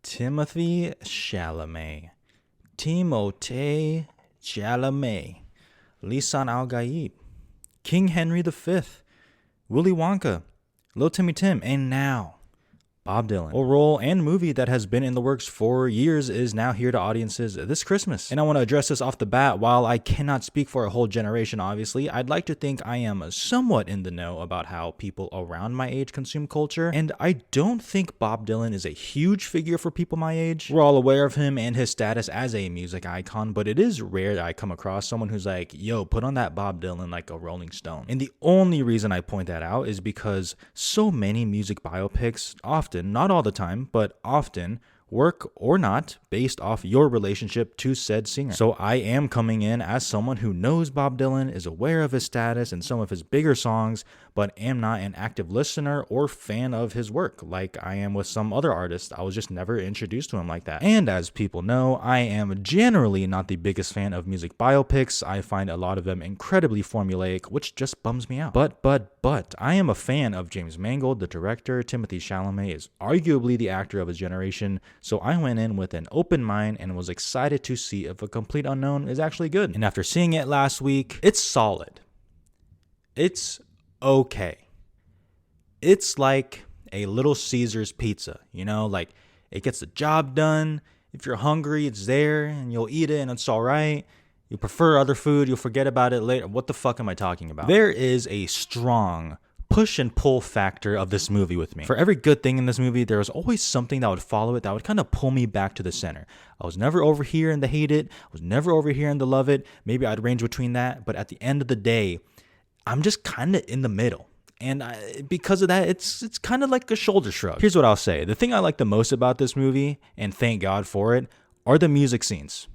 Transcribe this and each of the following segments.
Timothee Chalamet. Timothée Chalamet. Lisan Al Gaib. King Henry V. Willy Wonka. Lil Timmy Tim. And now, Bob Dylan. A role and movie that has been in the works for years is now here to audiences this Christmas. And I want to address this off the bat. While I cannot speak for a whole generation, obviously, I'd like to think I am somewhat in the know about how people around my age consume culture. And I don't think Bob Dylan is a huge figure for people my age. We're all aware of him and his status as a music icon, but it is rare that I come across someone who's like, yo, put on that Bob Dylan like a Rolling Stone. And the only reason I point that out is because so many music biopics often, not all the time, but often, work or not based off your relationship to said singer. So I am coming in as someone who knows Bob Dylan, is aware of his status and some of his bigger songs, but am not an active listener or fan of his work like I am with some other artists. I was just never introduced to him like that. And as people know, I am generally not the biggest fan of music biopics. I find a lot of them incredibly formulaic, which just bums me out. But I am a fan of James Mangold, the director. Timothée Chalamet is arguably the actor of his generation. So I went in with an open mind and was excited to see if A Complete Unknown is actually good. And after seeing it last week, it's solid. It's okay. It's like a Little Caesars pizza, like it gets the job done. If you're hungry, it's there and you'll eat it and it's all right. You prefer other food, you'll forget about it later. What the fuck am I talking about? There is a strong push and pull factor of this movie with me. For every good thing in this movie, there was always something that would follow it that would kind of pull me back to the center. I was never over here in the hate it. I was never over here in the love it. Maybe I'd range between that. But at the end of the day, I'm just kind of in the middle. And because of that, it's kind of like a shoulder shrug. Here's what I'll say. The thing I like the most about this movie, and thank God for it, are the music scenes.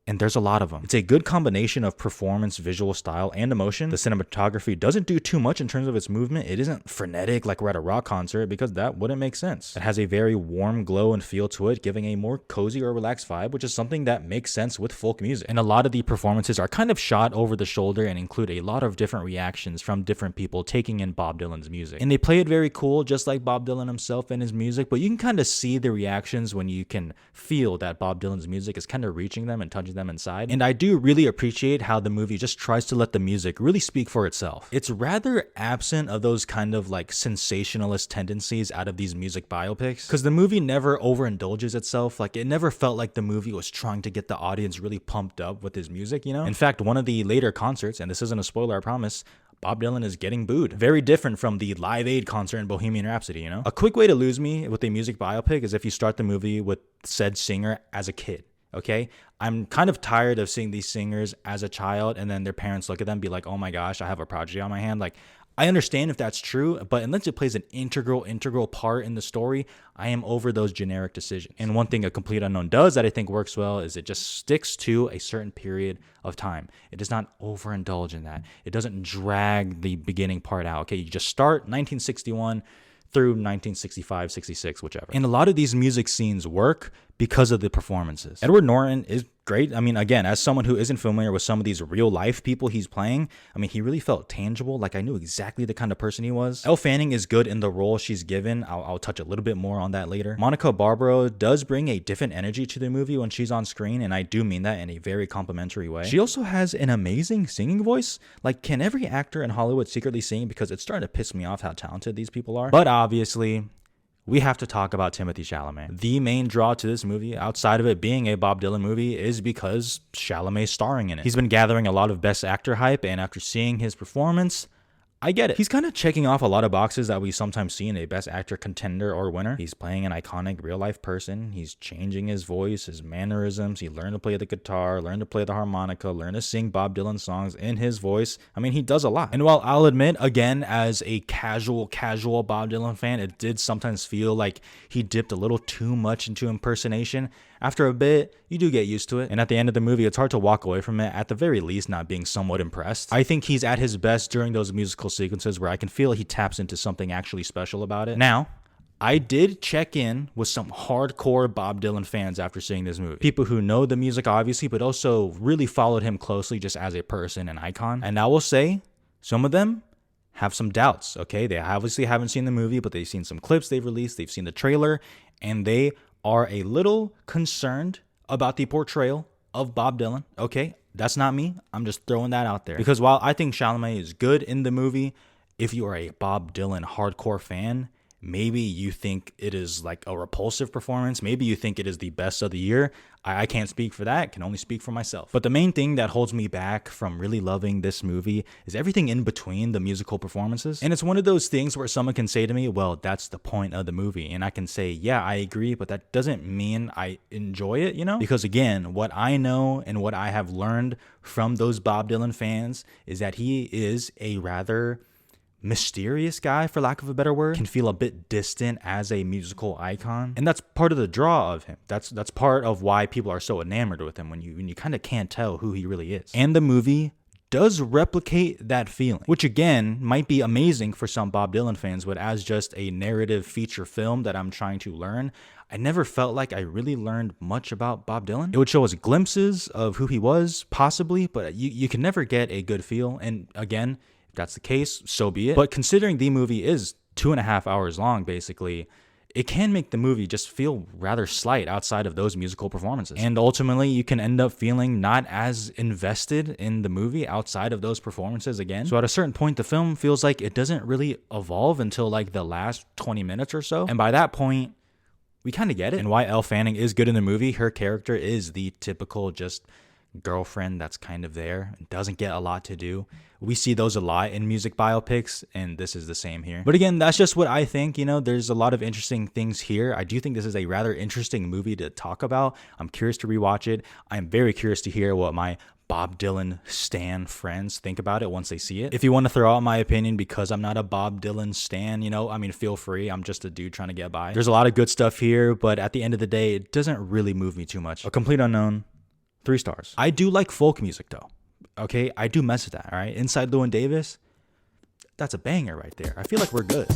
And there's a lot of them. It's a good combination of performance, visual style, and emotion. The cinematography doesn't do too much in terms of its movement. It isn't frenetic like we're at a rock concert because that wouldn't make sense. It has a very warm glow and feel to it, giving a more cozy or relaxed vibe, which is something that makes sense with folk music. And a lot of the performances are kind of shot over the shoulder and include a lot of different reactions from different people taking in Bob Dylan's music. And they play it very cool, just like Bob Dylan himself and his music, but you can kind of see the reactions when you can feel that Bob Dylan's music is kind of reaching them and touching them inside. And I do really appreciate how the movie just tries to let the music really speak for itself. It's rather absent of those kind of like sensationalist tendencies out of these music biopics, because the movie never overindulges itself. Like it never felt like the movie was trying to get the audience really pumped up with his music, In fact, one of the later concerts, and this isn't a spoiler, I promise, Bob Dylan is getting booed. Very different from the Live Aid concert in Bohemian Rhapsody, A quick way to lose me with a music biopic is if you start the movie with said singer as a kid. Okay, I'm kind of tired of seeing these singers as a child and then their parents look at them and be like, oh my gosh, I have a prodigy on my hand. Like, I understand if that's true, but unless it plays an integral part in the story, I am over those generic decisions. And one thing A Complete Unknown does that I think works well is it just sticks to a certain period of time. It does not overindulge in that. It doesn't drag the beginning part out. Okay, you just start 1961 through 1965, 66, whichever. And a lot of these music scenes work because of the performances. Edward Norton is great. I mean, again, as someone who isn't familiar with some of these real life people he's playing, I mean, he really felt tangible. Like I knew exactly the kind of person he was. Elle Fanning is good in the role she's given. I'll touch a little bit more on that later. Monica Barbaro does bring a different energy to the movie when she's on screen, and I do mean that in a very complimentary way. She also has an amazing singing voice. Like, can every actor in Hollywood secretly sing? Because it's starting to piss me off how talented these people are. But obviously, we have to talk about Timothée Chalamet. The main draw to this movie, outside of it being a Bob Dylan movie, is because Chalamet's starring in it. He's been gathering a lot of Best Actor hype, and after seeing his performance, I get it. He's kind of checking off a lot of boxes that we sometimes see in a Best Actor contender or winner. He's playing an iconic real-life person. He's changing his voice, his mannerisms. He learned to play the guitar, learned to play the harmonica, learned to sing Bob Dylan songs in his voice. I mean, he does a lot. And while I'll admit, again, as a casual Bob Dylan fan, it did sometimes feel like he dipped a little too much into impersonation. After a bit, you do get used to it. And at the end of the movie, it's hard to walk away from it, at the very least, not being somewhat impressed. I think he's at his best during those musical sequences where I can feel he taps into something actually special about it. Now, I did check in with some hardcore Bob Dylan fans after seeing this movie. People who know the music, obviously, but also really followed him closely just as a person and icon. And I will say, some of them have some doubts, okay? They obviously haven't seen the movie, but they've seen some clips they've released, they've seen the trailer, and they are a little concerned about the portrayal of Bob Dylan. Okay, that's not me. I'm just throwing that out there. Because while I think Chalamet is good in the movie, if you are a Bob Dylan hardcore fan, maybe you think it is like a repulsive performance. Maybe you think it is the best of the year. I can't speak for that. Can only speak for myself. But the main thing that holds me back from really loving this movie is everything in between the musical performances. And it's one of those things where someone can say to me, well, that's the point of the movie. And I can say, yeah, I agree, but that doesn't mean I enjoy it, you know? Because again, what I know and what I have learned from those Bob Dylan fans is that he is a rather mysterious guy, for lack of a better word, can feel a bit distant as a musical icon. And that's part of the draw of him. That's part of why people are so enamored with him when you kind of can't tell who he really is. And the movie does replicate that feeling, which again might be amazing for some Bob Dylan fans, but as just a narrative feature film that I'm trying to learn, I never felt like I really learned much about Bob Dylan. It would show us glimpses of who he was, possibly, but you can never get a good feel. And again, if that's the case, so be it. But considering the movie is 2.5 hours long, basically, it can make the movie just feel rather slight outside of those musical performances. And ultimately, you can end up feeling not as invested in the movie outside of those performances again. So at a certain point, the film feels like it doesn't really evolve until like the last 20 minutes or so. And by that point, we kind of get it. And why Elle Fanning is good in the movie, her character is the typical just girlfriend that's kind of there, doesn't get a lot to do. We see those a lot in music biopics, and this is the same here. But again, that's just what I think. You know, there's a lot of interesting things here. I do think this is a rather interesting movie to talk about. I'm curious to rewatch it. I'm very curious to hear what my Bob Dylan stan friends think about it once they see it. If you want to throw out my opinion because I'm not a Bob Dylan stan, you know, I mean, feel free. I'm just a dude trying to get by. There's a lot of good stuff here, but at the end of the day, it doesn't really move me too much. A Complete Unknown, 3 stars. I do like folk music though. Okay, I do mess with that, all right? Inside Llewyn Davis, that's a banger right there. I feel like we're good.